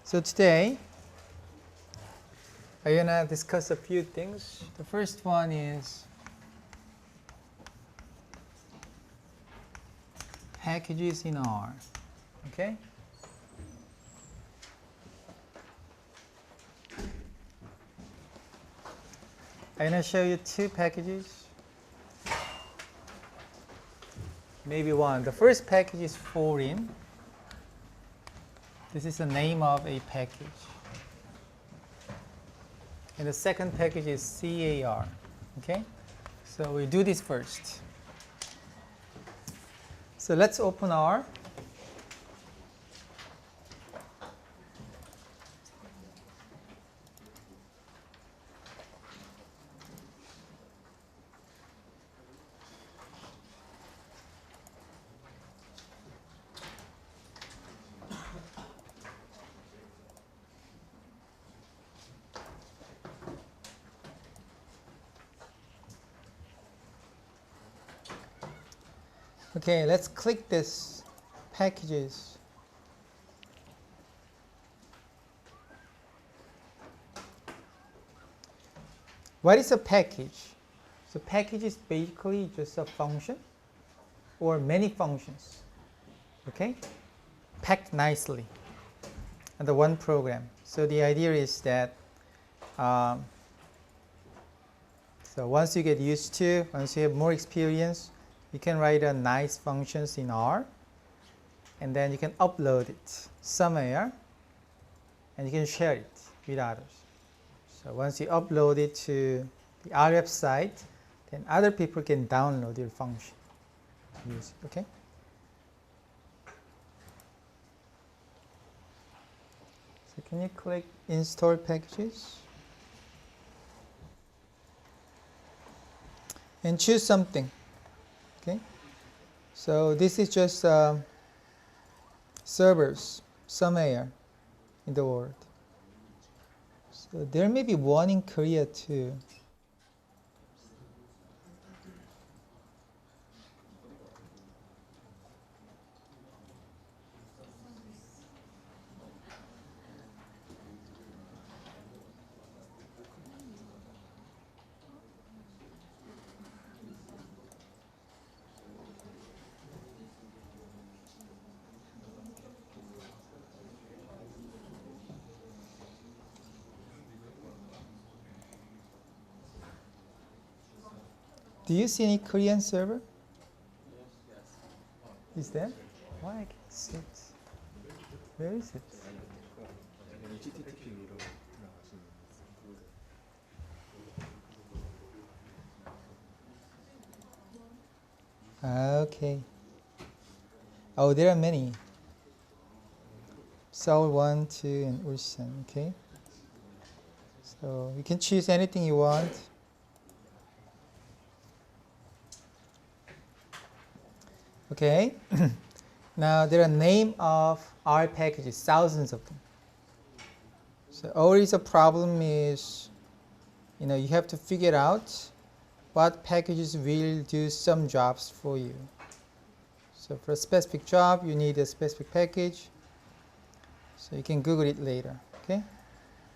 So today, I'm going to discuss a few things. The first one is packages in R. Okay? I'm going to show you two packages. Maybe one. The first package is foreign. This is the name of a package. And the second package is CAR. Okay? So we do this first. So let's open R. Okay, let's click this packages. What is a package? So package is basically just a function or many functions, okay, packed nicely under one program. So the idea is that so once you get used to, once you have more experience, you can write a nice functions in R, and then you can upload it somewhere, and you can share it with others. So once you upload it to the R website, then other people can download your function. Use it, okay? So can you click install packages? And choose something. Okay, so this is just servers somewhere in the world. So there may be one in Korea too. Do you see any Korean server? Is there? Why I can't see it? Where is it? Okay. Oh, there are many. Seoul 1, 2, and Ulsan. Okay. So you can choose anything you want. Okay. Now there are name of R packages, thousands of them. So always a problem is, you have to figure out what packages will do some jobs for you. So for a specific job, you need a specific package. So you can Google it later. Okay.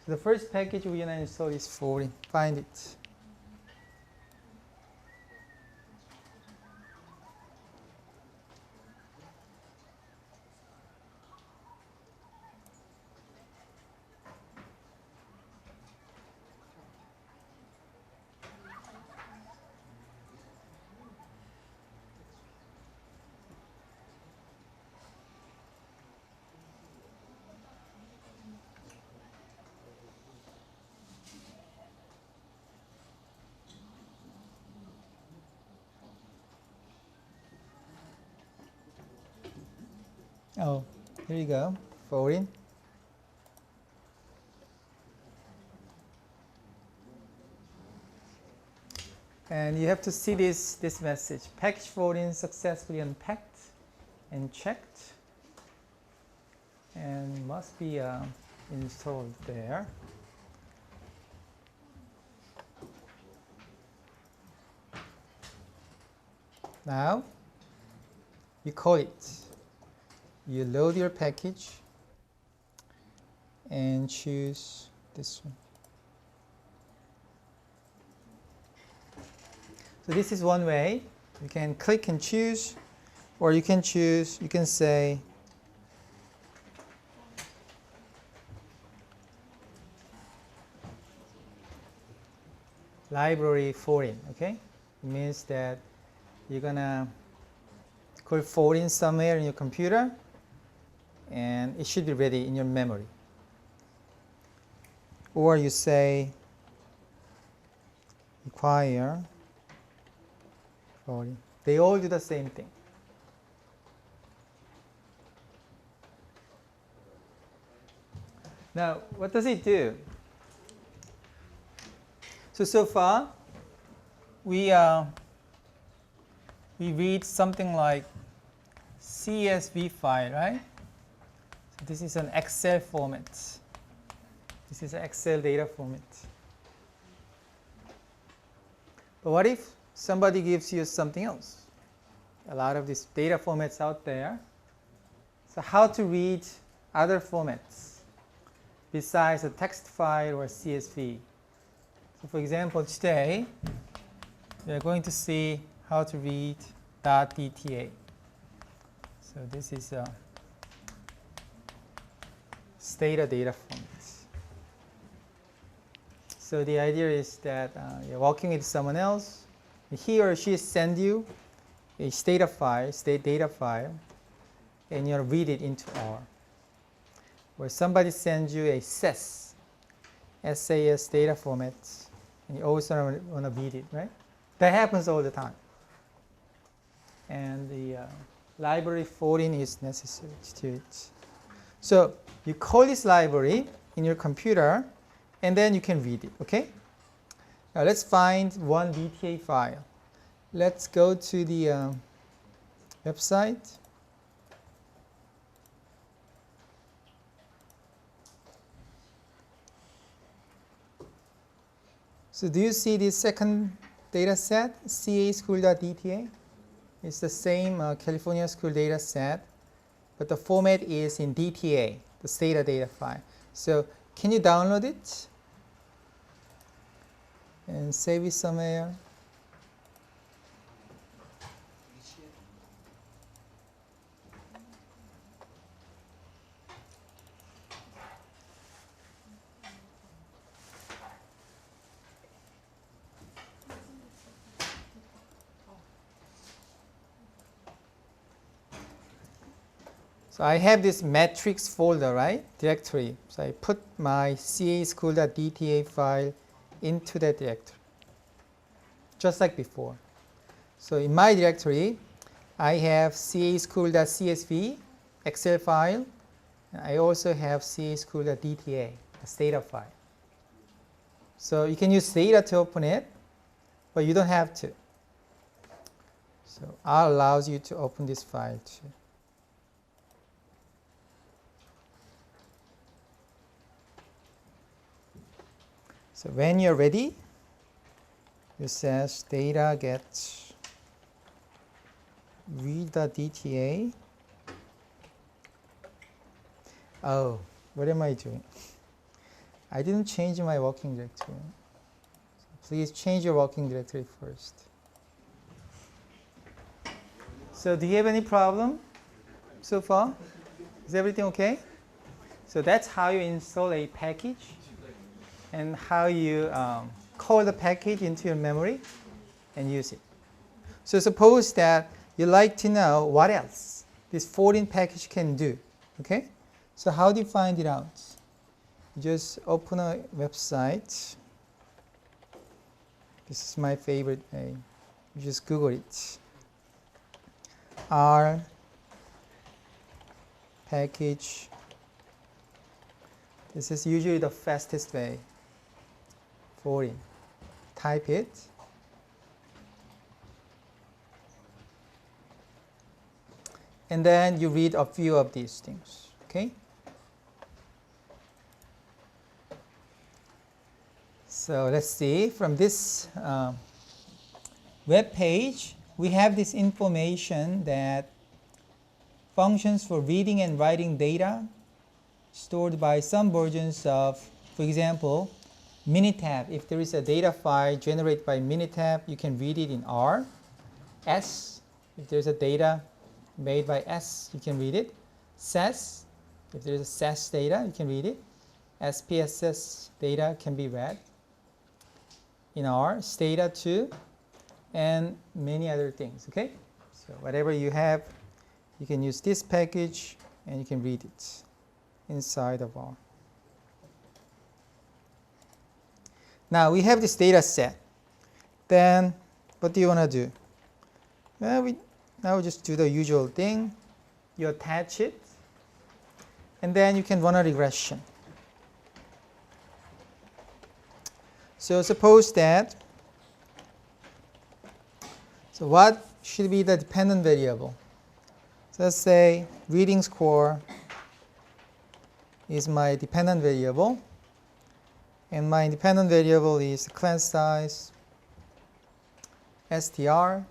So the first package we're gonna install is foreign. Find it. Oh, here you go, foreign. And you have to see this message. Package foreign successfully unpacked and checked. And must be installed there. Now, you call it. You load your package, and choose this one. So this is one way. You can click and choose, or you can choose, you can say library foreign, okay? It means that you're gonna call foreign somewhere in your computer and it should be ready in your memory. Or you say require foreign. They all do the same thing. Now, what does it do? So far, we read something like CSV file, right? So this is an Excel format. This is an Excel data format. But what if somebody gives you something else? A lot of these data formats out there. So how to read other formats besides a text file or CSV? So for example, today, we are going to see how to read .dta. So this is a Stata data format. So the idea is that you're working with someone else. He or she send you a Stata file, state data file, and you read it into R. Or somebody sends you a SAS data format, and you also want to read it, right? That happens all the time. And the library foreign is necessary to do it. So you call this library in your computer, and then you can read it, okay? Now let's find one DTA file. Let's go to the website. So do you see this second data set, caschool.dta? It's the same California school data set, but the format is in DTA, the Stata data file. So can you download it and save it somewhere? So I have this matrix folder, right? Directory. So I put my caschool.dta file into that directory, just like before. So in my directory, I have caschool.csv, Excel file. And I also have caschool.dta, the Stata file. So you can use Stata to open it, but you don't have to. So R allows you to open this file too. So when you're ready, it says data get read.dta. Oh, what am I doing? I didn't change my working directory. So please change your working directory first. So do you have any problem so far? Is everything okay? So that's how you install a package and how you call the package into your memory and use it. So suppose that you like to know what else this foreign package can do, okay? So how do you find it out? You just open a website. This is my favorite way. You just Google it. R package. This is usually the fastest way. Foreign. Type it. And then you read a few of these things, okay? So let's see, from this web page, we have this information that functions for reading and writing data stored by some versions of, for example, Minitab. If there is a data file generated by Minitab, you can read it in R. S, if there's a data made by S, you can read it. SAS, if there's a SAS data, you can read it. SPSS data can be read in R. Stata too, and many other things, okay? So whatever you have, you can use this package and you can read it inside of R. Now we have this data set. Then what do you want to do? Well, now we just do the usual thing. You attach it, and then you can run a regression. So suppose that, so what should be the dependent variable? So let's say reading score is my dependent variable, and my independent variable is class size, str,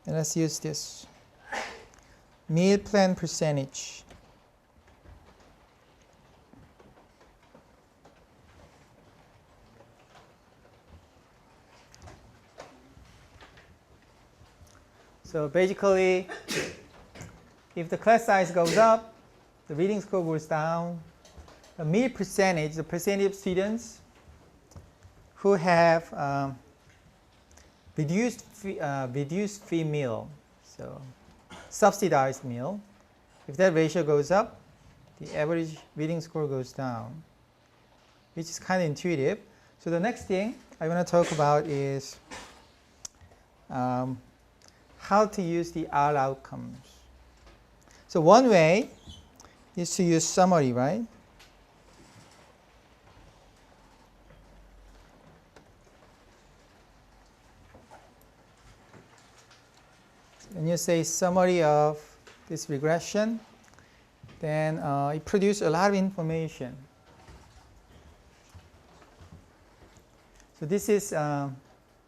and let's use this meal plan percentage. So basically, if the class size goes up, the reading score goes down. The meal percentage, the percentage of students who have reduced fee meal, so subsidized meal, if that ratio goes up, the average reading score goes down, which is kind of intuitive. So the next thing I want to talk about is how to use the R outcomes. So one way is to use summary, right? When you say summary of this regression, then it produces a lot of information. So this is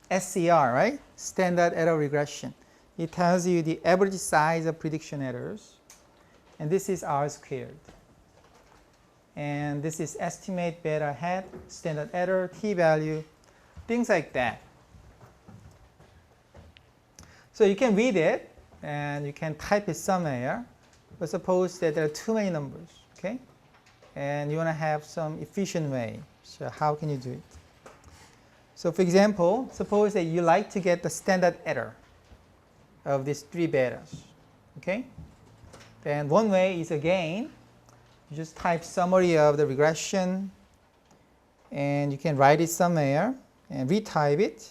SCR, right? Standard error regression. It tells you the average size of prediction errors. And this is R squared. And this is estimate beta hat, standard error, t-value, things like that. So you can read it and you can type it somewhere. But suppose that there are too many numbers, okay? And you want to have some efficient way. So how can you do it? So for example, suppose that you like to get the standard error of these three betas, okay? Then one way is again, you just type summary of the regression and you can write it somewhere and retype it,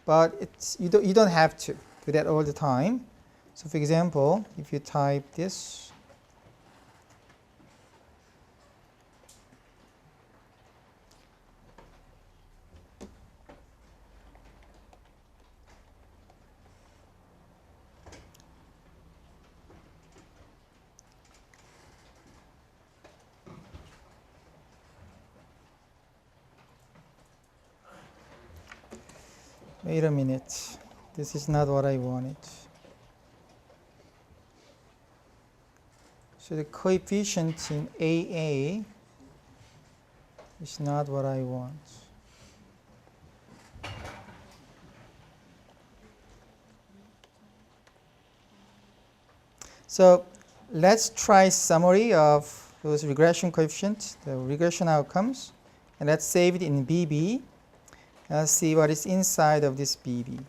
but you don't have to do that all the time. So for example, if you type this, wait a minute, this is not what I wanted. So the coefficient in AA is not what I want. So let's try summary of those regression coefficients, the regression outcomes, and let's save it in BB. Let's see what is inside of this BB.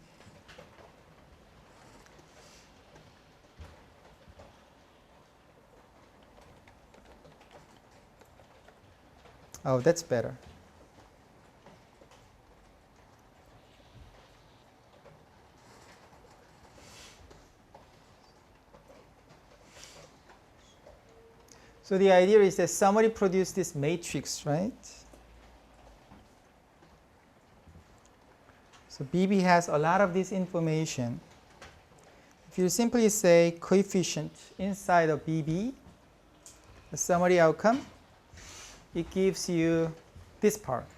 Oh, that's better. So the idea is that somebody produced this matrix, right? So BB has a lot of this information. If you simply say coefficient inside of BB, the summary outcome, it gives you this part,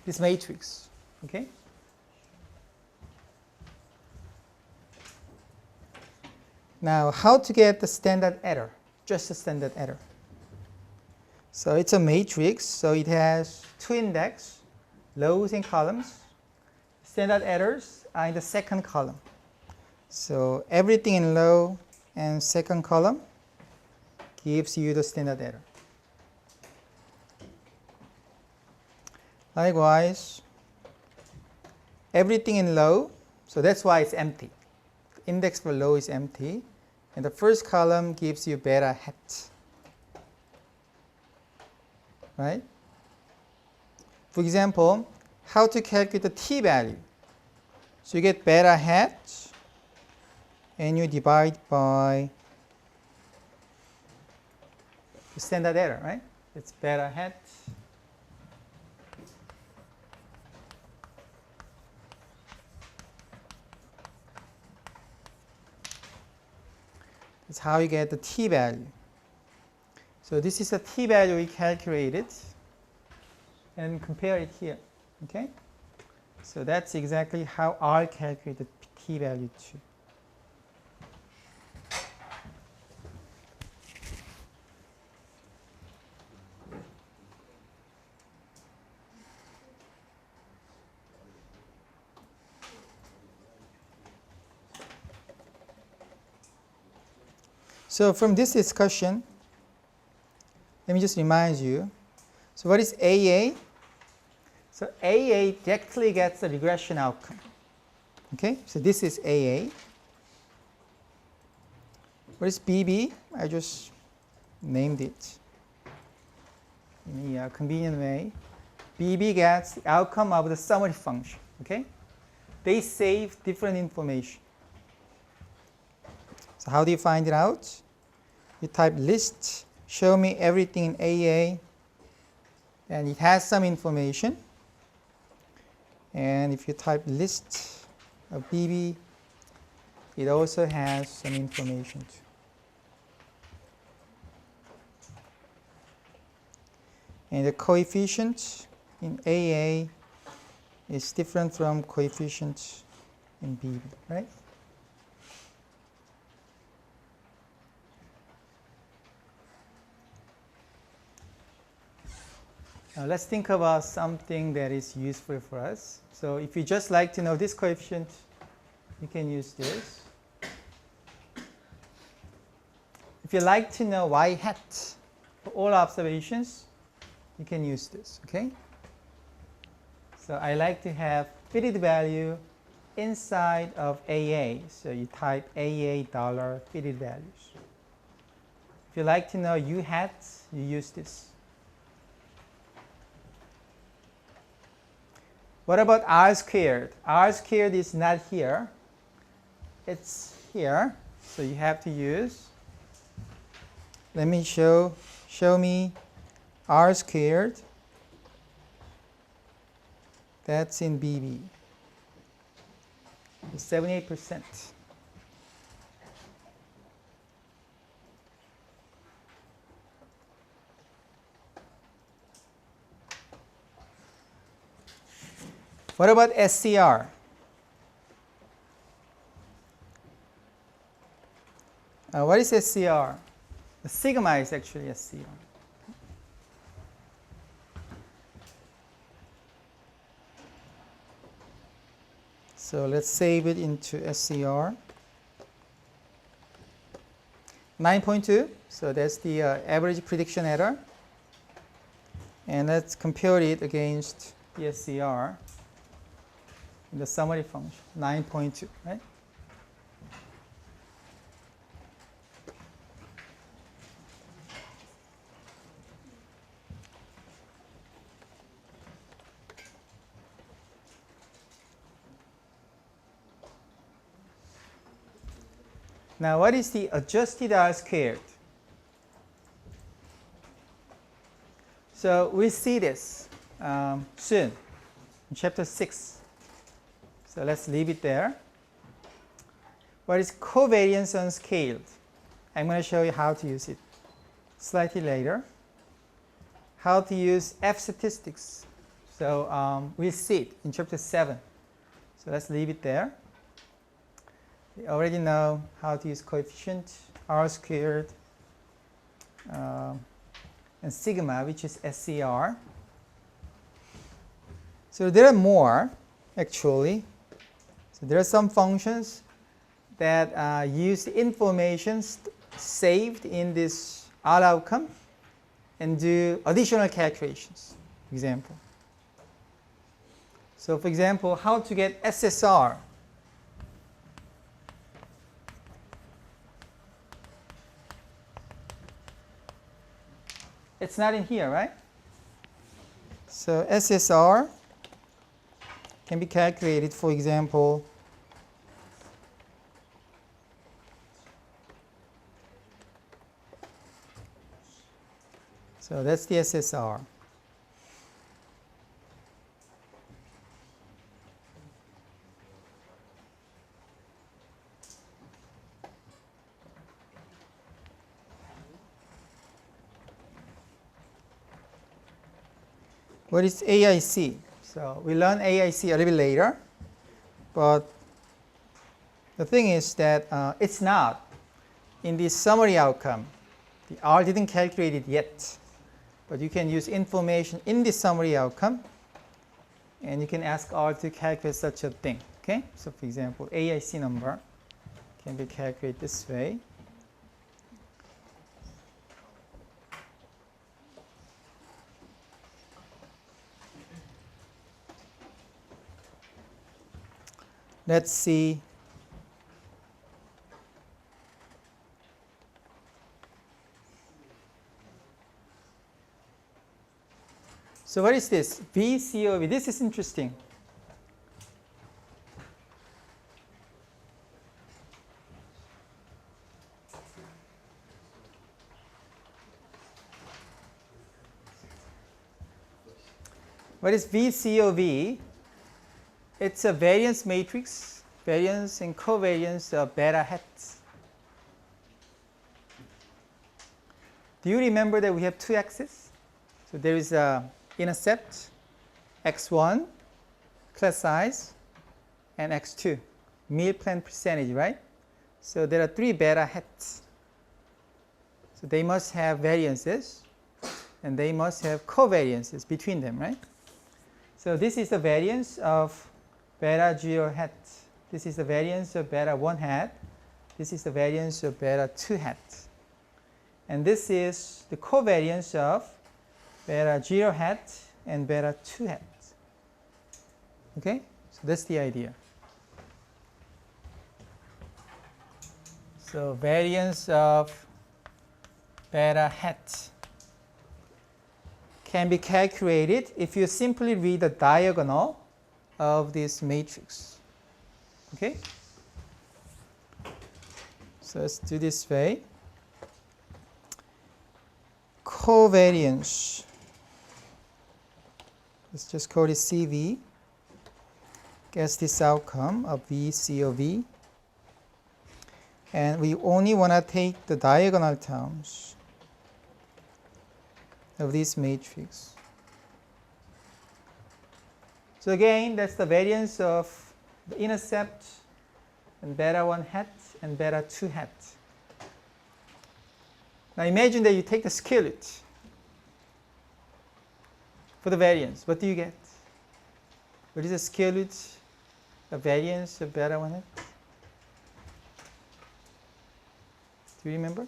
this matrix, Okay. Now, how to get the standard error? Just the standard error. So it's a matrix. So it has two index, rows and columns. Standard errors are in the second column. So everything in row and second column gives you the standard error. Likewise, everything in row, so that's why it's empty. Index for row is empty. And the first column gives you beta hat. Right? For example, how to calculate the t-value. So you get beta hat, and you divide by the standard error, right? It's beta hat. That's how you get the t-value. So this is the t-value we calculated, and compare it here. Okay? So that's exactly how I calculate the t-value too. So from this discussion, let me just remind you. So what is AA? So AA directly gets the regression outcome. Okay, so this is AA. What is BB? I just named it in a convenient way. BB gets the outcome of the summary function. Okay, they save different information. So how do you find it out? You type list, show me everything in AA, and it has some information. And if you type list of BB, it also has some information too. And the coefficient in AA is different from coefficient in BB, right? Now let's think about something that is useful for us. So if you just like to know this coefficient, you can use this. If you like to know y hat for all observations, you can use this, okay? So I like to have fitted value inside of AA. So you type AA dollar fitted values. If you like to know u hat, you use this. What about r squared? R squared is not here. It's here. So you have to use. Let me show me r squared. That's in BB. 78%. What about SCR? What is SCR? The sigma is actually SCR. So let's save it into SCR. 9.2, so that's the average prediction error. And let's compare it against the SCR. The summary function, 9.2, right? Now, what is the adjusted R squared? So we'll see this soon in chapter 6. So let's leave it there. What is covariance unscaled? I'm going to show you how to use it slightly later. How to use F statistics. So we'll see it in chapter 7. So let's leave it there. We already know how to use coefficient, R squared, and sigma, which is SCR. So there are more, actually. So there are some functions that use information saved in this R outcome and do additional calculations, for example. So for example, how to get SSR. It's not in here, right? So SSR can be calculated, for example, so that's the SSR. What is AIC? So we learn AIC a little bit later, but the thing is that it's not in the summary outcome. The R didn't calculate it yet, but you can use information in the summary outcome, and you can ask R to calculate such a thing. Okay? So for example, AIC number can be calculated this way. Let's see. So what is this? VCOV. This is interesting. What is VCOV? It's a variance matrix, variance and covariance of beta hats. Do you remember that we have two axes? So there is a intercept, x1, class size, and x2, meal plan percentage, right? So there are three beta hats. So they must have variances, and they must have covariances between them, right? So this is the variance of beta 0 hat. This is the variance of beta 1 hat. This is the variance of beta 2 hat. And this is the covariance of beta 0 hat and beta 2 hat. Okay? So that's the idea. So variance of beta hat can be calculated if you simply read the diagonal of this matrix. Okay? So let's do this way. Covariance. Let's just call it CV. Guess this outcome of VCOV. And we only want to take the diagonal terms of this matrix. So again, that's the variance of the intercept and beta 1 hat and beta 2 hat. Now imagine that you take the square root for the variance. What do you get? What is the square root of variance of beta 1 hat? Do you remember?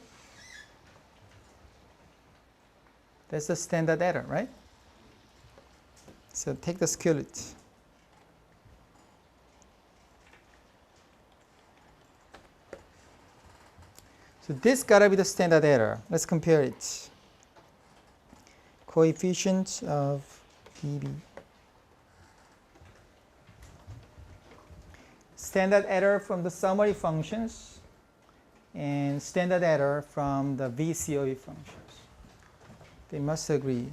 That's the standard error, right? So take the square root. So this gotta be the standard error. Let's compare it. Coefficient of BB. Standard error from the summary functions and standard error from the VCOV functions. They must agree.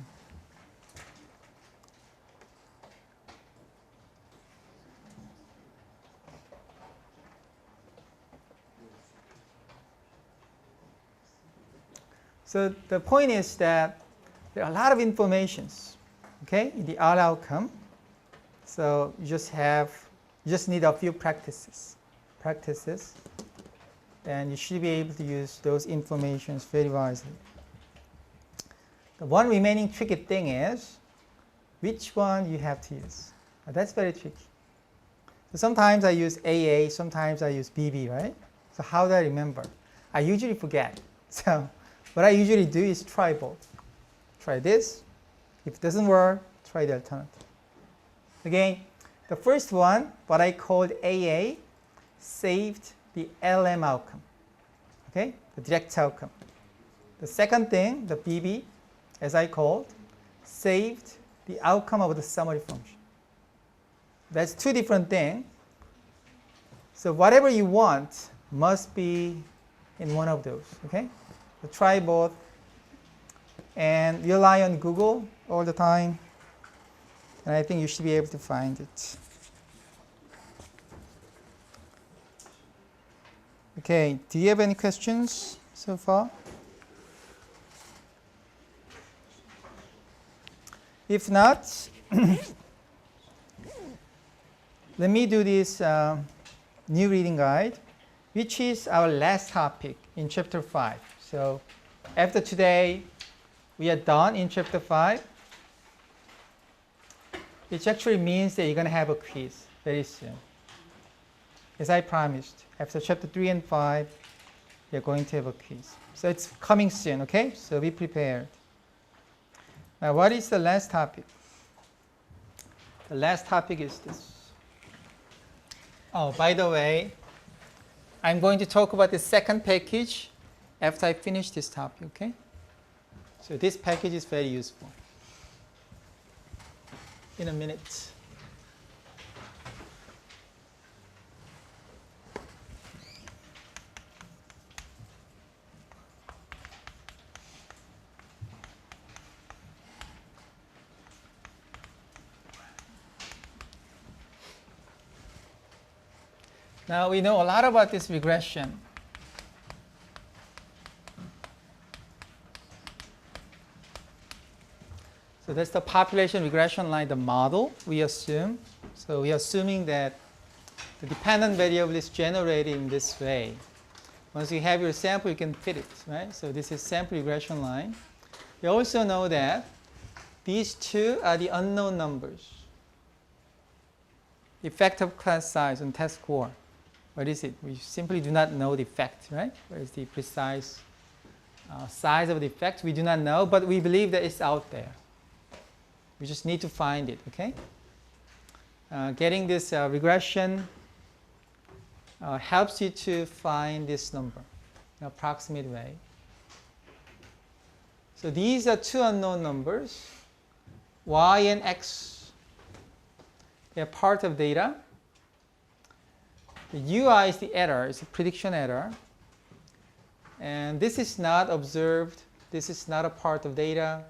So the point is that there are a lot of informations okay, in the odd outcome. So you just need a few practices, and you should be able to use those informations very wisely. The one remaining tricky thing is which one you have to use. That's very tricky. So sometimes I use AA, sometimes I use BB, right? So how do I remember? I usually forget. So what I usually do is try both. Try this. If it doesn't work, try the alternative. Again, the first one, what I called AA, saved the LM outcome, okay, the direct outcome. The second thing, the BB, as I called, saved the outcome of the summary function. That's two different things. So whatever you want must be in one of those, okay? So try both and rely on Google all the time. And I think you should be able to find it. Okay, do you have any questions so far? If not, let me do this new reading guide, which is our last topic in chapter 5. So after today, we are done in chapter 5. Which actually means that you're going to have a quiz very soon. As I promised, after chapter 3 and 5, you're going to have a quiz. So it's coming soon, okay? So be prepared. Now, what is the last topic? The last topic is this. Oh, by the way, I'm going to talk about the second package after I finish this topic, okay? So this package is very useful. In a minute. Now we know a lot about this regression. So that's the population regression line, the model we assume. So we are assuming that the dependent variable is generated in this way. Once you have your sample, you can fit it, right? So this is sample regression line. We also know that these two are the unknown numbers. Effective class size and test score. What is it? We simply do not know the effect, right? What is the precise size of the effect? We do not know, but we believe that it's out there. We just need to find it, okay? Getting this regression helps you to find this number in an approximate way. So these are two unknown numbers, y and x. They are part of data. The ui is the error, it's a prediction error. And this is not observed. This is not a part of data.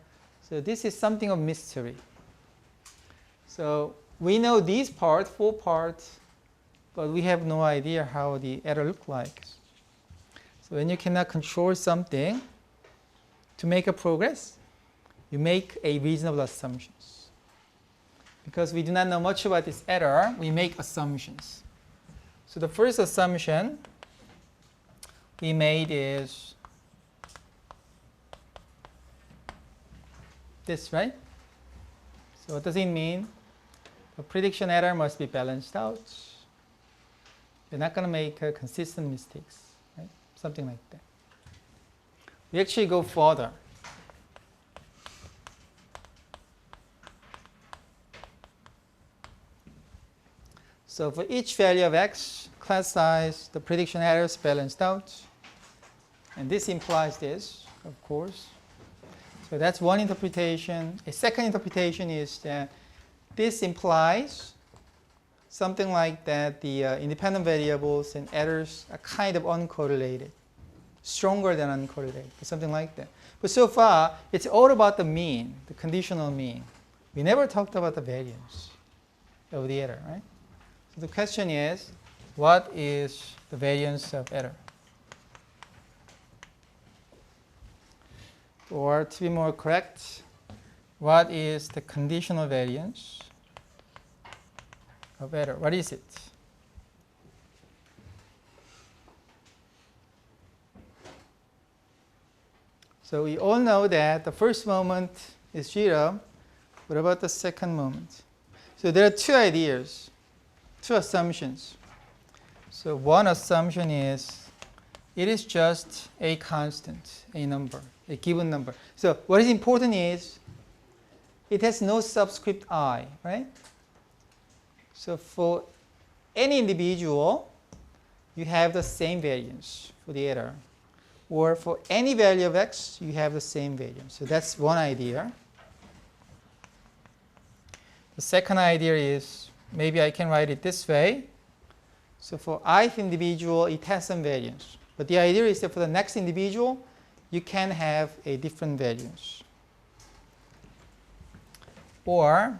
So this is something of mystery. So we know these parts, 4 parts, but we have no idea how the error looks like. So when you cannot control something to make a progress, you make a reasonable assumptions. Because we do not know much about this error, we make assumptions. So the first assumption we made is this, right? So what does it mean? The prediction error must be balanced out. You're not going to make consistent mistakes, right? Something like that. We actually go further. So for each value of x, class size, the prediction error is balanced out. And this implies this, of course. So that's one interpretation. A second interpretation is that this implies something like that the independent variables and errors are kind of uncorrelated, stronger than uncorrelated, something like that. But so far, it's all about the mean, the conditional mean. We never talked about the variance of the error, right? So the question is, what is the variance of error? Or to be more correct, what is the conditional variance of error? What is it? So we all know that the first moment is 0. What about the second moment? So there are two ideas, two assumptions. So one assumption is it is just a constant, a number, a given number. So what is important is it has no subscript I, right? So for any individual, you have the same variance for the error. Or for any value of x, you have the same variance. So that's one idea. The second idea is, maybe I can write it this way. So for ith individual, it has some variance. But the idea is that for the next individual, you can have a different variance. Or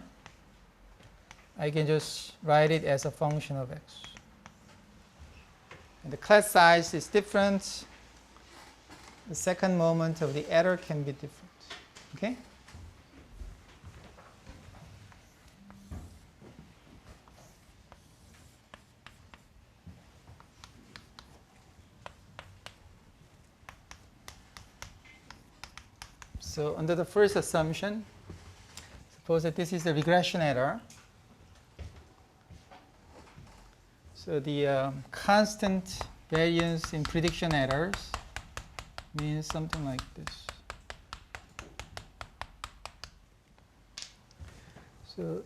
I can just write it as a function of x. And the class size is different. The second moment of the error can be different. Okay? So under the first assumption, suppose that this is the regression error. So the constant variance in prediction errors means something like this. So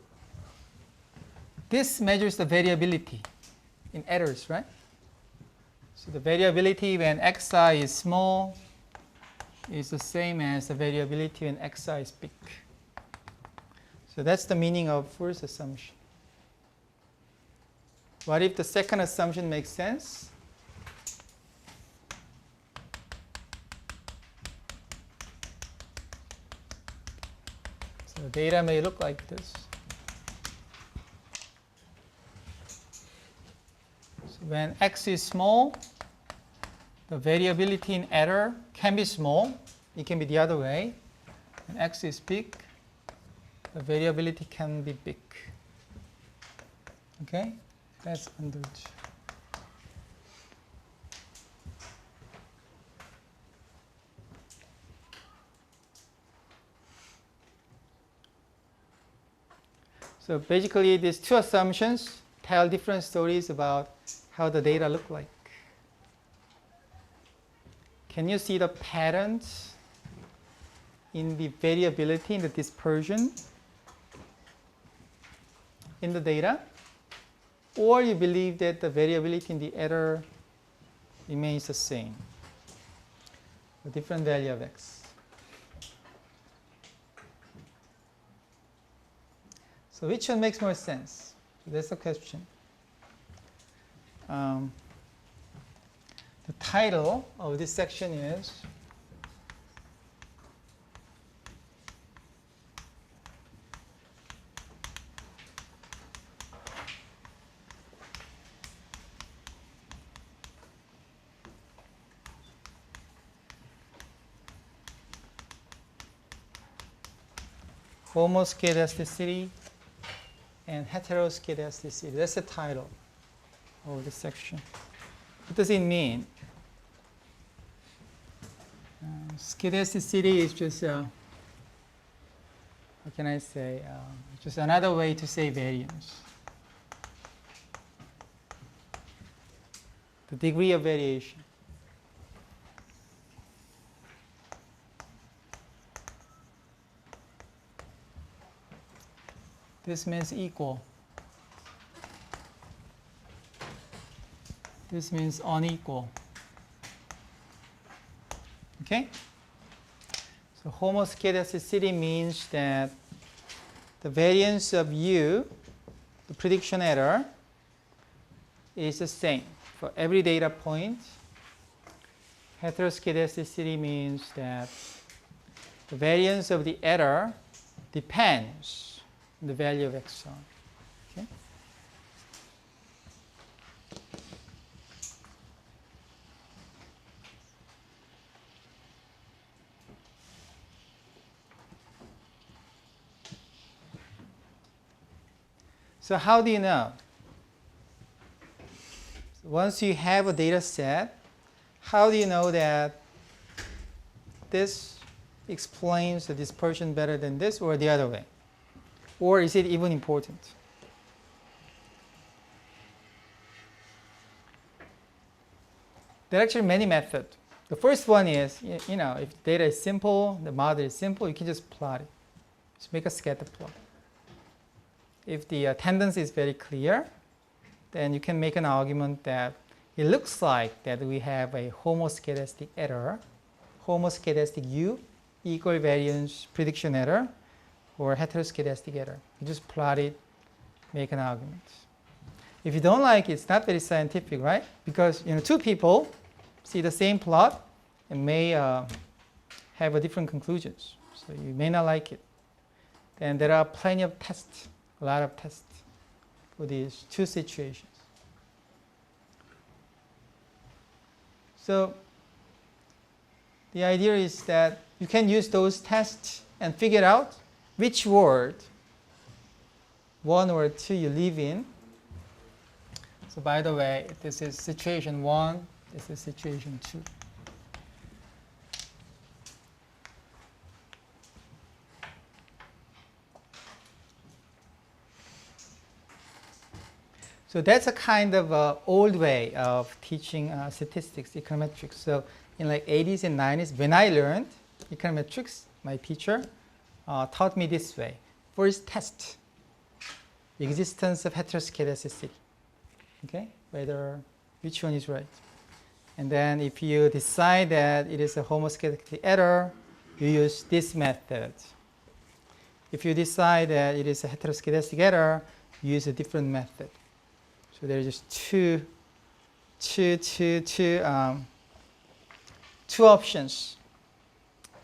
this measures the variability in errors, right? So the variability when xi is small is the same as the variability when xi is big. So that's the meaning of first assumption. What if the second assumption makes sense? So the data may look like this. So when x is small, the variability in error can be small. It can be the other way. When x is big, the variability can be big. Okay? That's under. So basically, these two assumptions tell different stories about how the data look like. Can you see the patterns in the variability, in the dispersion in the data? Or you believe that the variability in the error remains the same, a different value of x. So which one makes more sense? So that's the question. The title of this section is Homoscedasticity and Heteroscedasticity. That's the title of this section. What does it mean? Scedasticity is just, how can I say, just another way to say variance. The degree of variation. This means equal. This means unequal. Okay? So homoscedasticity means that the variance of U, the prediction error, is the same for every data point. Heteroscedasticity means that the variance of the error depends on the value of xi. Okay? So how do you know? So once you have a data set, how do you know that this explains the dispersion better than this or the other way? Or is it even important? There are actually many methods. The first one is, you know, if data is simple, the model is simple, you can just plot it. Just make a scatter plot. If the tendency is very clear, then you can make an argument that it looks like that we have a homoscedastic error, homoscedastic U equal variance prediction error, or heteroscedastic error. You just plot it, make an argument. If you don't like it, it's not very scientific, right? Because two people see the same plot and may have a different conclusions. So you may not like it. Then there are plenty of tests, a lot of tests for these two situations. So the idea is that you can use those tests and figure out which word, one or two, you live in. So by the way, this is situation 1, this is situation 2. So that's a kind of old way of teaching statistics, econometrics. So in like 80s and 90s, when I learned econometrics, my teacher taught me this way. First, test the existence of heteroscedasticity. Okay, which one is right. And then if you decide that it is a homoscedastic error, you use this method. If you decide that it is a heteroscedastic error, you use a different method. So there are just two options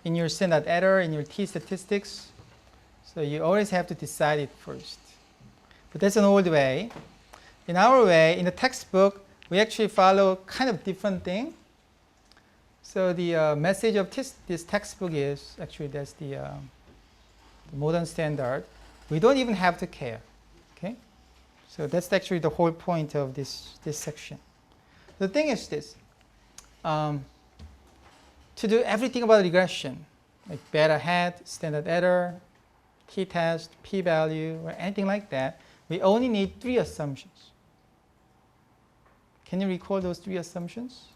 in your standard error, in your t statistics. So you always have to decide it first. But that's an old way. In our way, in the textbook, we actually follow kind of different thing. So the message of this textbook is actually that's the modern standard. We don't even have to care. Okay. So that's actually the whole point of this section. The thing is this. To do everything about regression, like beta hat, standard error, t-test, p-value, or anything like that, we only need 3 assumptions. Can you recall those 3 assumptions?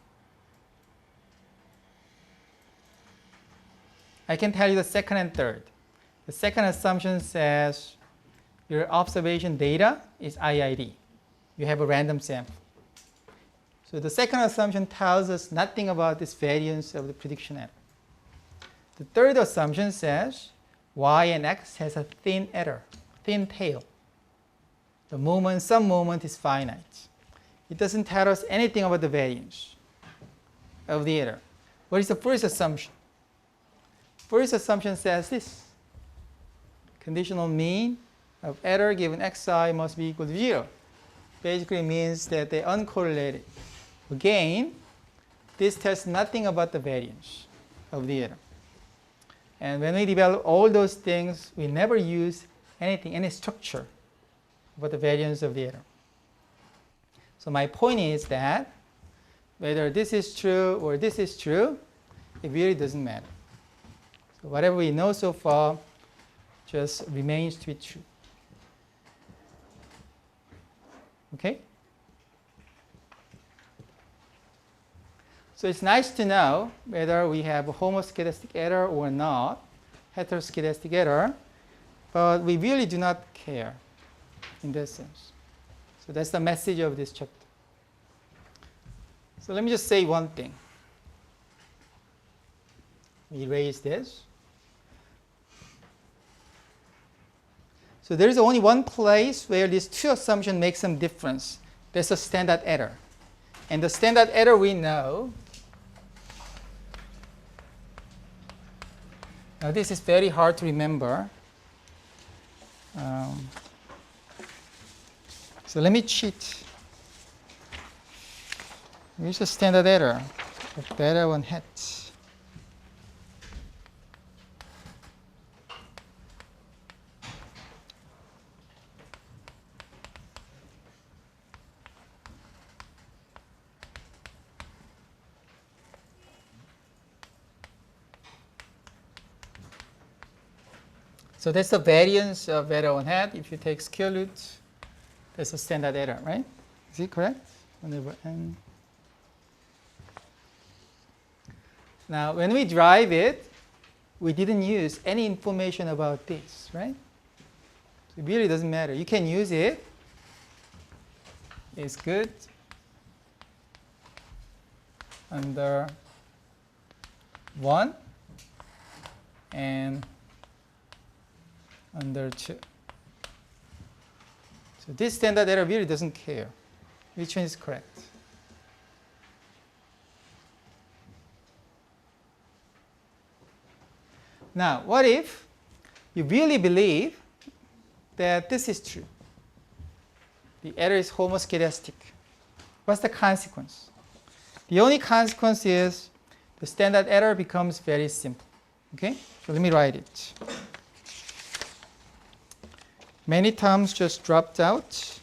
I can tell you the second and third. The second assumption says your observation data is IID. You have a random sample. So the second assumption tells us nothing about this variance of the prediction error. The third assumption says y and x has a thin error, thin tail. Some moment is finite. It doesn't tell us anything about the variance of the error. What is the first assumption? First assumption says this. Conditional mean of error given xi must be equal to 0. Basically means that they're uncorrelated. Again, this tells nothing about the variance of the error. And when we develop all those things, we never use any structure about the variance of the error. So my point is that whether this is true or this is true, it really doesn't matter. So whatever we know so far just remains to be true. Okay? So it's nice to know whether we have a homoscedastic error or not, heteroscedastic error, but we really do not care in that sense. So that's the message of this chapter. So let me just say one thing. Erase this. So there is only one place where these 2 assumptions make some difference. That's a standard error. And the standard error we know. Now this is very hard to remember. So let me cheat. Here's a standard error of beta 1 hat. So that's the variance of error on hat. If you take square root, that's a standard error, right? Is it correct? 1 over n. Now, when we drive it, we didn't use any information about this, right? So it really doesn't matter. You can use it. It's good under 1 and under 2. So this standard error really doesn't care which one is correct. Now, what if you really believe that this is true? The error is homoscedastic. What's the consequence? The only consequence is the standard error becomes very simple. Okay? So let me write it. Many terms just dropped out.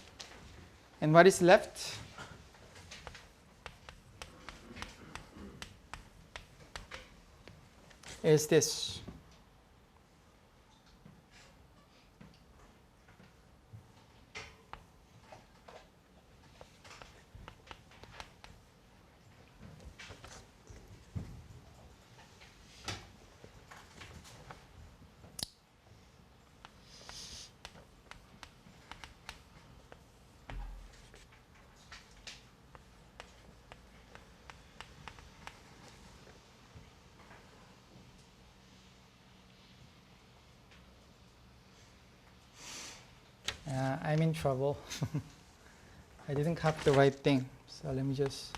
And what is left? Is this. I'm in trouble. I didn't copy the right thing. So let me just.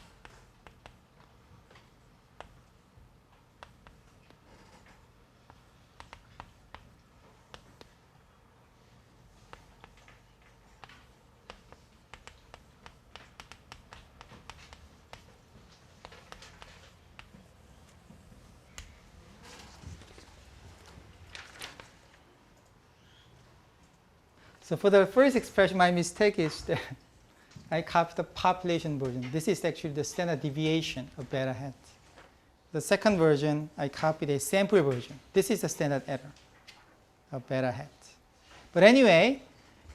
So for the first expression, my mistake is that I copied the population version. This is actually the standard deviation of beta hat. The second version, I copied a sample version. This is the standard error of beta hat. But anyway,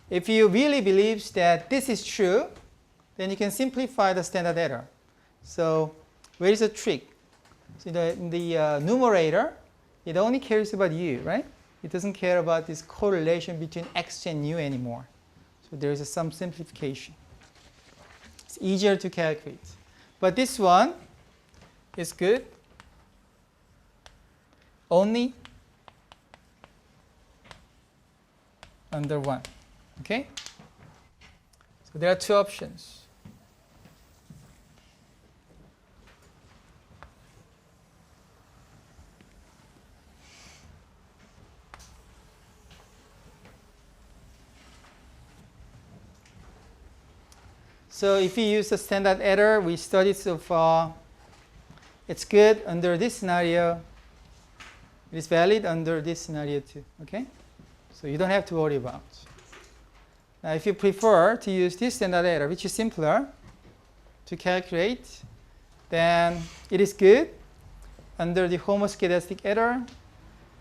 if you really believe that this is true, then you can simplify the standard error. So where is the trick? So in the numerator, it only cares about u, right? It doesn't care about this correlation between x and u anymore. So there is some simplification. It's easier to calculate. But this one is good only under 1. Okay? So there are two options. So if you use the standard error we studied so far, it's good under this scenario. It is valid under this scenario too. Okay? So you don't have to worry about. Now if you prefer to use this standard error, which is simpler to calculate, then it is good under the homoscedastic error,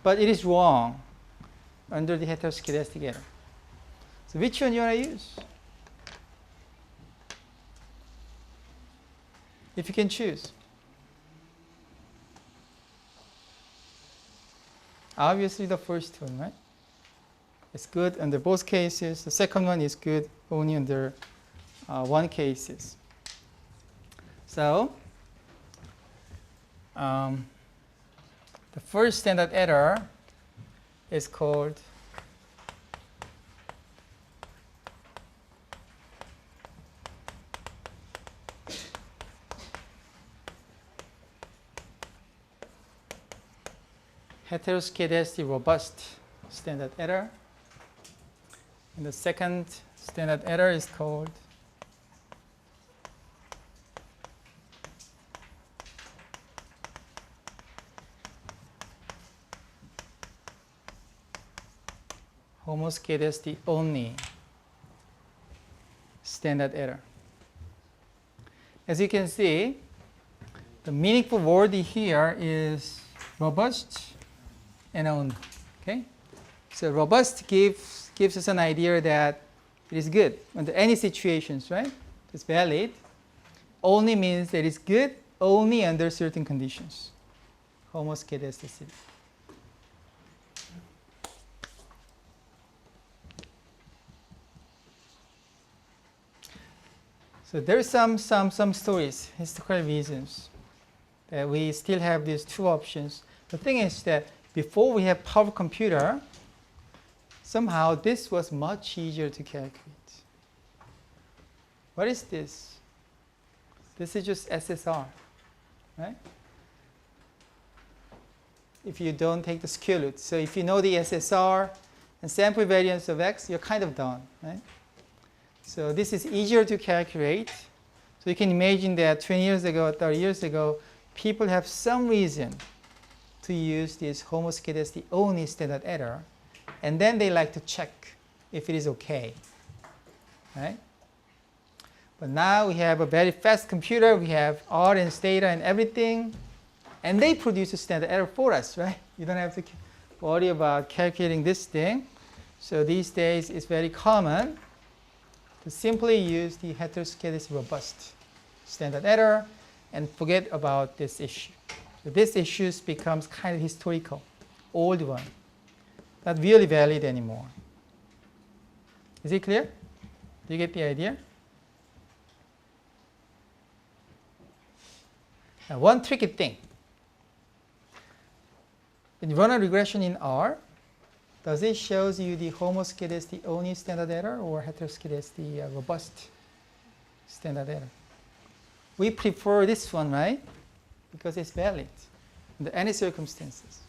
but it is wrong under the heteroscedastic error. So which one you want to use? If you can choose. Obviously the first one, right? It's good under both cases. The second one is good only under one cases. So the first standard error is called heteroscedastic robust standard error. And the second standard error is called homoscedastic only standard error. As you can see, the meaningful word here is robust and only. Okay? So robust gives us an idea that it is good under any situations, right? It's valid. Only means that it's good only under certain conditions. Homoscedasticity. So there's some stories, historical reasons that we still have these two options. The thing is that before we have power computer, somehow this was much easier to calculate. What is this? This is just SSR, right? If you don't take the square root. So if you know the SSR and sample variance of X, you're kind of done, right? So this is easier to calculate. So you can imagine that 20 years ago, 30 years ago, people have some reason to use this homoscedasticity only standard error. And then they like to check if it is okay, right? But now we have a very fast computer. We have R and data and everything. And they produce a standard error for us, right? You don't have to worry about calculating this thing. So these days, it's very common to simply use the heteroscedasticity robust standard error and forget about this issue. So this issue becomes kind of historical, old one, not really valid anymore. Is it clear? Do you get the idea? Now, one tricky thing. When you run a regression in R, does it show you the homoscedasticity only standard error or heteroscedasticity robust standard error? We prefer this one, right? Because it's valid under any circumstances.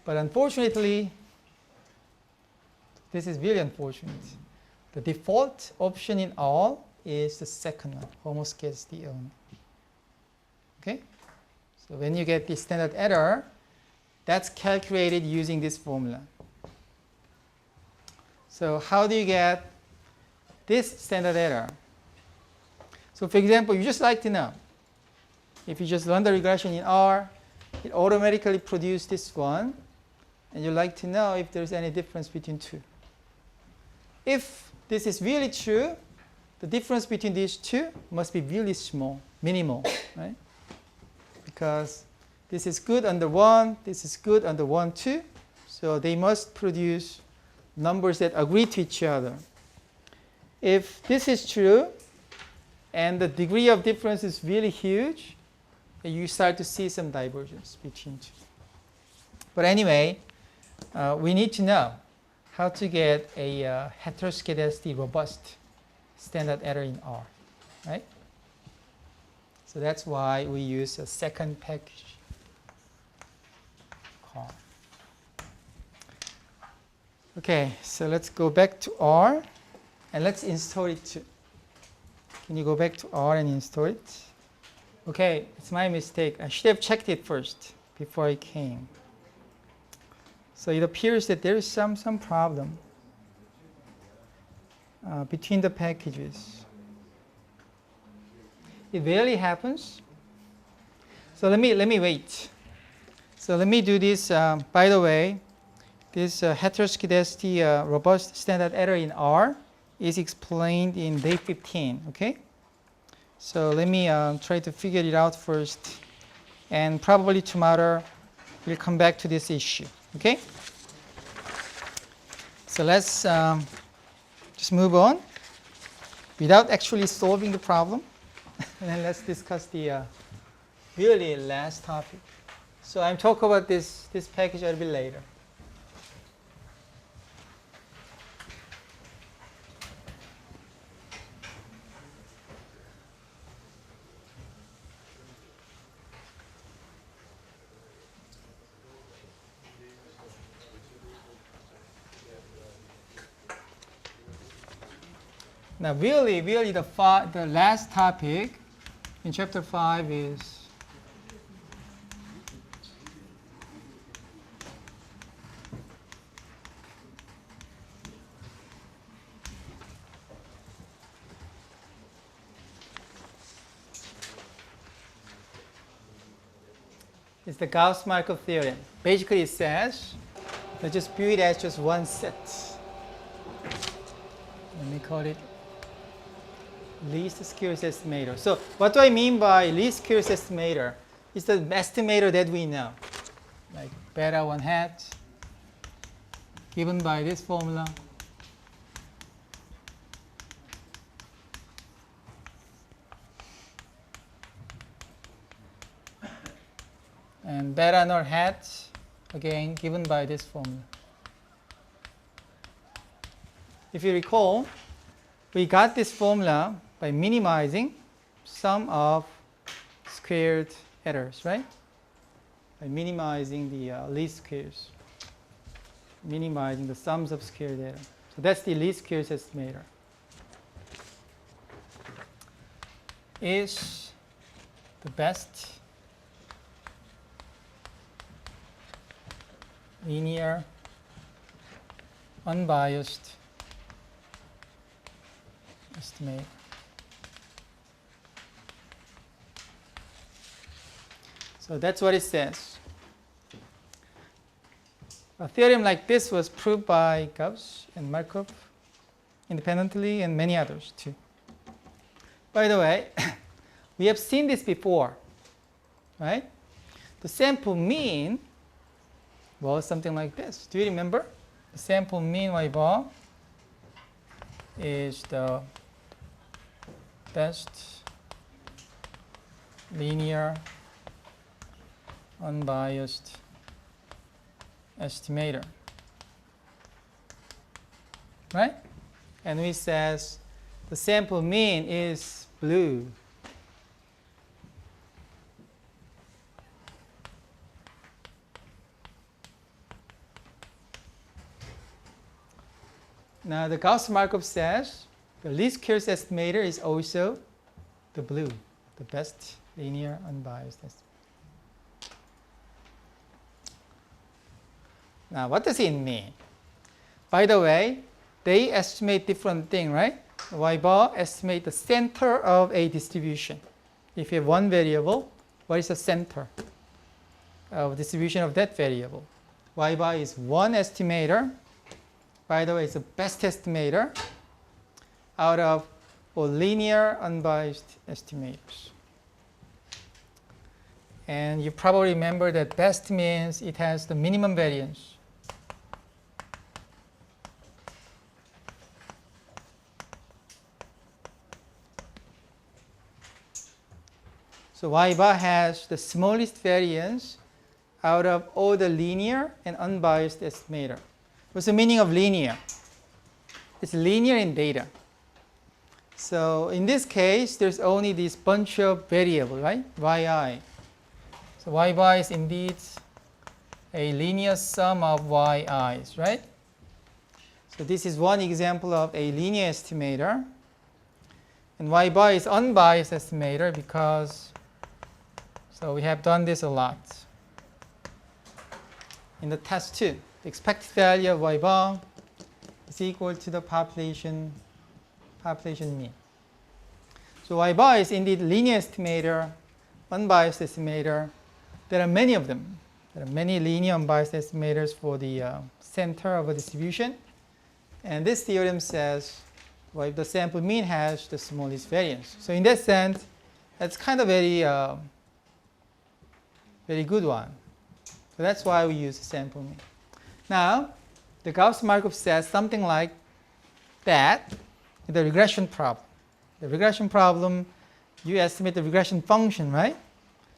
But unfortunately, this is really unfortunate. The default option in R is the second one, homoscedasticity only. Okay? So when you get the standard error, that's calculated using this formula. So how do you get this standard error? So for example, you just like to know. If you just run the regression in R, it automatically produces this one. And you like to know if there's any difference between two. If this is really true, the difference between these two must be really small, minimal, right? Because this is good under 1, this is good under 1, 2. So they must produce numbers that agree to each other. If this is true, and the degree of difference is really huge, you start to see some divergence between two. But anyway, we need to know how to get a heteroscedasticity robust standard error in R, right? So that's why we use a second package call. Okay, so let's go back to R and let's install it too. Can you go back to R and install it? Okay, it's my mistake. I should have checked it first before I came. So it appears that there is some problem between the packages. It rarely happens. So let me wait. So let me do this. By the way, this heteroscedasticity robust standard error in R is explained in day 15. Okay. So let me try to figure it out first, and probably tomorrow we'll come back to this issue. Okay. So let's just move on without actually solving the problem. And then let's discuss the really last topic. So I'm talking about this package a little bit later. Now, really, the last topic in chapter 5 is the Gauss-Markov Theorem. Basically, it says Let's just view it as just one set. Let me call it least squares estimator. So what do I mean by least squares estimator? It's the estimator that we know, like beta 1 hat, given by this formula. And beta naught hat, again, given by this formula. If you recall, we got this formula by minimizing sum of squared errors, right? By minimizing the least squares, minimizing the sums of squared error. So that's the least squares estimator. Is the best linear, unbiased estimator. So that's what it says. A theorem like this was proved by Gauss and Markov independently and many others too. By the way, we have seen this before, right? The sample mean was something like this. Do you remember? The sample mean y bar is the best linear unbiased estimator, right? And we says the sample mean is blue. Now the Gauss-Markov says the least squares estimator is also the blue, the best linear unbiased estimator. Now what does it mean? By the way, they estimate different things, right? Y bar estimate the center of a distribution. If you have one variable, what is the center of distribution of that variable? Y bar is one estimator. By the way, it's the best estimator out of all linear unbiased estimators. And you probably remember that best means it has the minimum variance. So y bar has the smallest variance out of all the linear and unbiased estimator. What's the meaning of linear? It's linear in data. So in this case, there's only this bunch of variables, right? yi. So y bar is indeed a linear sum of yi's, right? So this is one example of a linear estimator. And y bar is unbiased estimator because, so we have done this a lot. In the test 2, the expected value of y bar is equal to the population mean. So y bar is indeed linear estimator, unbiased estimator. There are many of them. There are many linear unbiased estimators for the center of a distribution. And this theorem says, well, if the sample mean has the smallest variance. So in that sense, that's kind of very good one. So that's why we use the sample mean. Now, the Gauss-Markov says something like that in the regression problem. The regression problem, you estimate the regression function, right?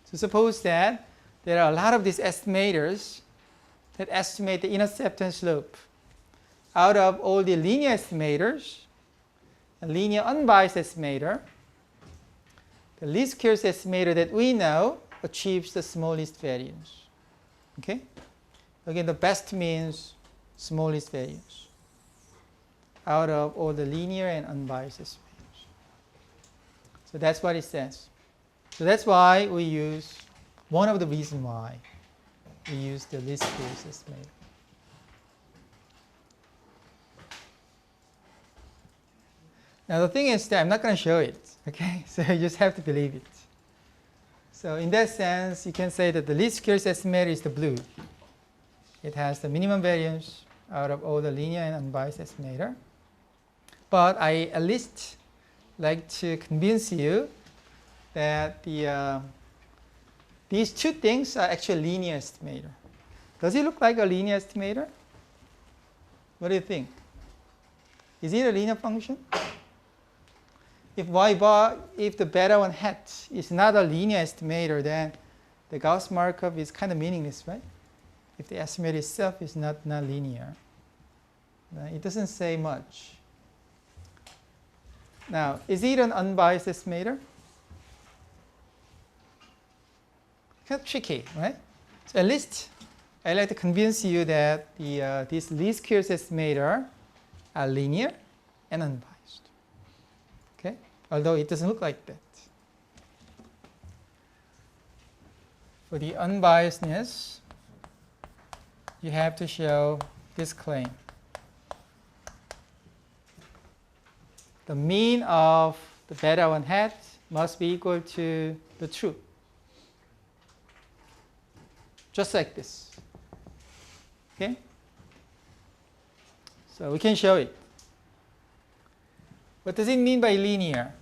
So suppose that there are a lot of these estimators that estimate the intercept and slope. Out of all the linear estimators, a linear unbiased estimator, the least squares estimator that we know achieves the smallest variance. Okay? Again, the best means smallest variance out of all the linear and unbiased estimators. So that's what it says. So that's why we use, one of the reasons why we use the least squares estimator. Now the thing is that I'm not going to show it, okay? So you just have to believe it. So in that sense, you can say that the least squares estimator is the blue. It has the minimum variance out of all the linear and unbiased estimator. But I at least like to convince you that these two things are actually linear estimator. Does it look like a linear estimator? What do you think? Is it a linear function? If y bar, if the beta 1 hat is not a linear estimator, then the Gauss-Markov is kind of meaningless, right? If the estimator itself is not linear. It doesn't say much. Now, is it an unbiased estimator? Kind of tricky, right? So at least I'd like to convince you that these least squares estimator are linear and unbiased. Okay? Although it doesn't look like that. For the unbiasedness, you have to show this claim. The mean of the beta 1 hat must be equal to the truth. Just like this. Okay? So we can show it. What does it mean by linear?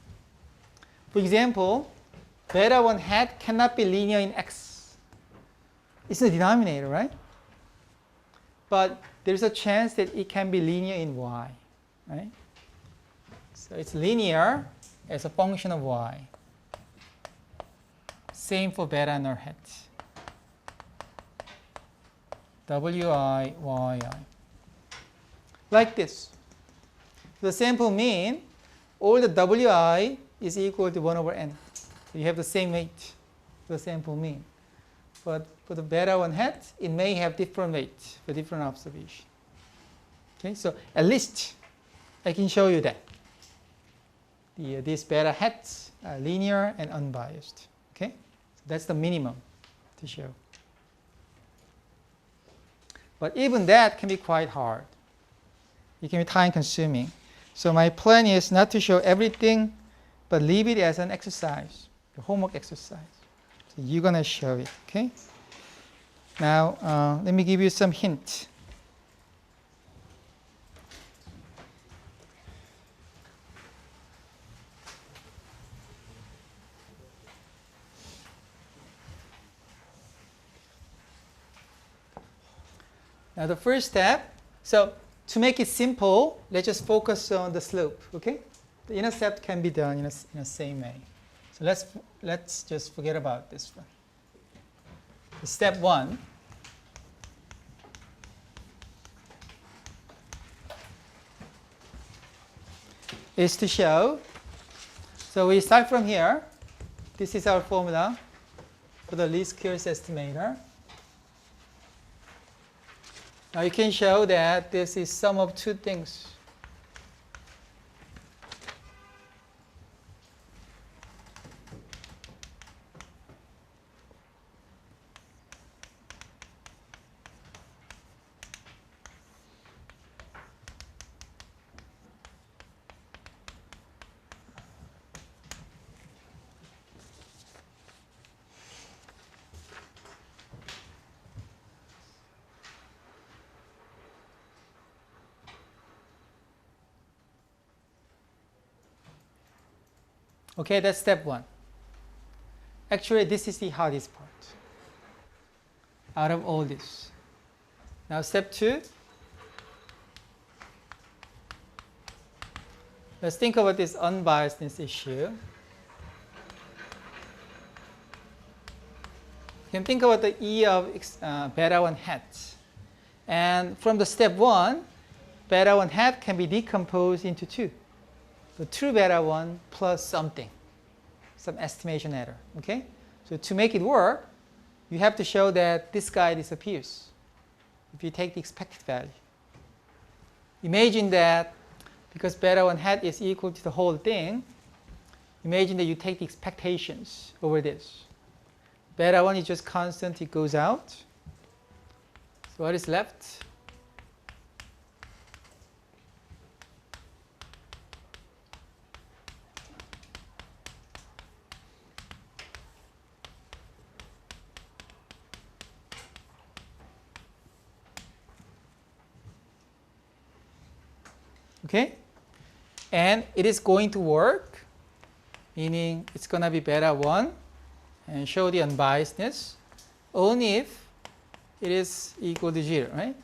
For example, beta 1 hat cannot be linear in x. It's the denominator, right? But there's a chance that it can be linear in y, right? So it's linear as a function of y. Same for beta nor hat. Wi, yi. Like this. The sample mean, all the wi is equal to 1 over n. So you have the same weight for the sample mean. But for the beta 1 hat, it may have different weight for different observation. Okay, so at least I can show you that. These beta hats are linear and unbiased. Okay, so that's the minimum to show. But even that can be quite hard. It can be time consuming. So my plan is not to show everything, but leave it as an exercise, the homework exercise. So you're going to show it, okay? Now, let me give you some hint. Now the first step, so to make it simple, let's just focus on the slope, okay? The intercept can be done in the same way. So let's just forget about this one. Step 1. Is to show, so we start from here. This is our formula for the least squares estimator. Now you can show that this is sum of two things. Okay, that's step 1. Actually, this is the hardest part out of all this. Now, step 2. Let's think about this unbiasedness issue. You can think about the E of beta 1 hat. And from the step 1, beta 1 hat can be decomposed into 2. The true beta 1 plus something, some estimation error. Okay? So to make it work, you have to show that this guy disappears if you take the expected value. Imagine that because beta 1 hat is equal to the whole thing, imagine that you take the expectations over this. Beta 1 is just constant, it goes out. So what is left? Okay? And it is going to work, meaning it's going to be beta 1 and show the unbiasedness only if it is equal to 0, right?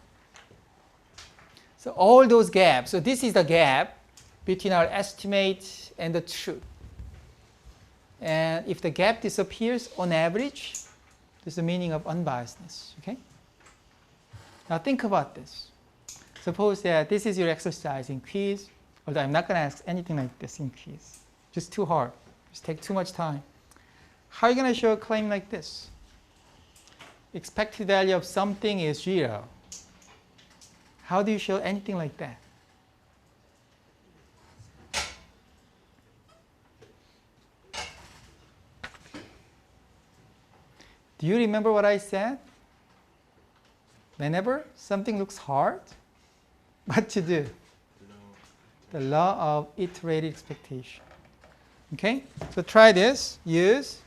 So all those gaps, so this is the gap between our estimate and the truth. And if the gap disappears on average, this is the meaning of unbiasedness. Okay? Now think about this. Suppose that this is your exercise in quiz, although I'm not going to ask anything like this in quiz. Just too hard. Just take too much time. How are you going to show a claim like this? Expected value of something is 0. How do you show anything like that? Do you remember what I said? Whenever something looks hard, what to do? The law of iterated expectation. Okay? So try this. Use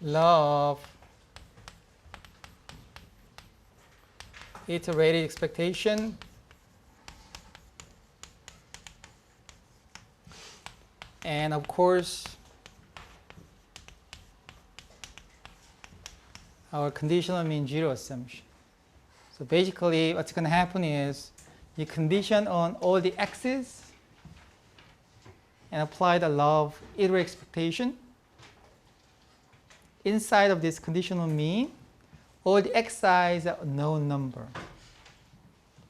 law of iterated expectation. And of course, our conditional mean 0 assumption. So basically, what's going to happen is you condition on all the x's and apply the law of iterated expectation. Inside of this conditional mean, all the xi's are a known number.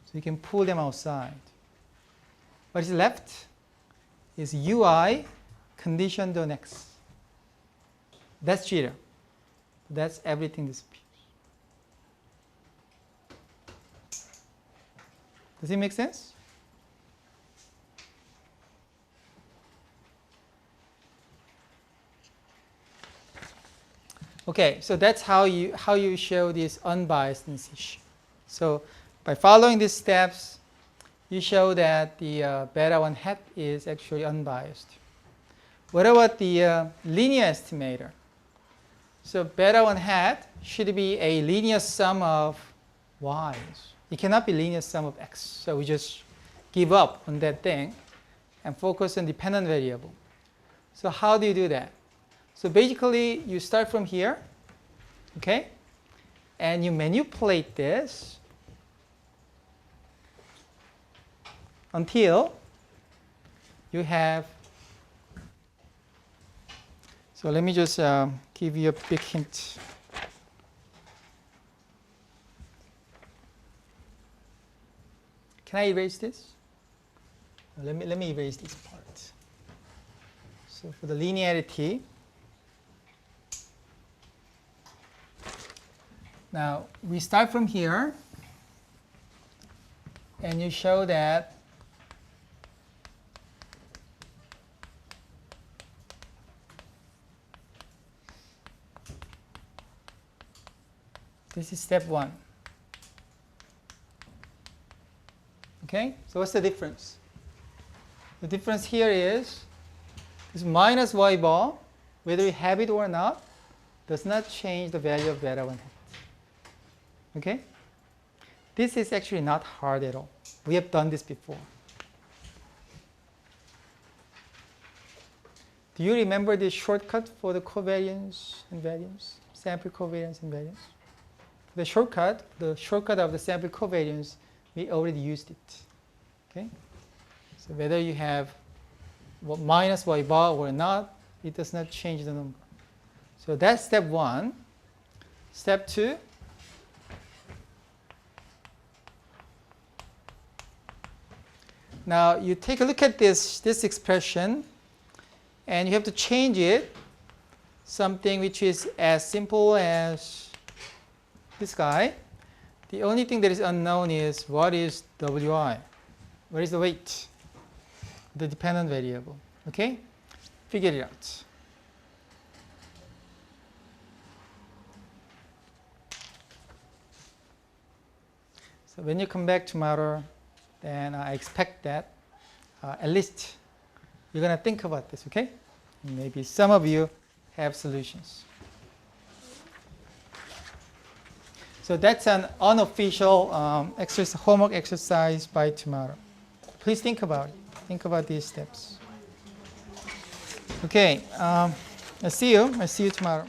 So you can pull them outside. What is left is ui conditioned on x. That's 0. That's everything disappears. Does it make sense? Okay, so that's how you show this unbiasedness issue. So by following these steps, you show that the beta 1 hat is actually unbiased. What about the linear estimator? So beta 1 hat should be a linear sum of y's. It cannot be linear sum of x. So we just give up on that thing and focus on dependent variable. So how do you do that? So basically, you start from here, okay? And you manipulate this until you have, so let me just give you a big hint. Can I erase this? Let me erase this part. So for the linearity, now we start from here, and you show that this is step 1. Okay, so what's the difference? The difference here is this minus y bar, whether you have it or not, does not change the value of beta 1 hat. Okay? This is actually not hard at all. We have done this before. Do you remember the shortcut for the covariance and variance? Sample covariance and variance? The shortcut of the sample covariance, we already used it. Okay? So whether you have minus y bar or not, it does not change the number. So that's step 1. Step 2, now you take a look at this expression, and you have to change it something which is as simple as this guy. The only thing that is unknown is what is wi? What is the weight? The dependent variable. Okay? Figure it out. So when you come back tomorrow, then I expect that at least you're going to think about this, okay? Maybe some of you have solutions. So that's an unofficial homework exercise by tomorrow. Please think about it. Think about these steps. Okay, I'll see you tomorrow.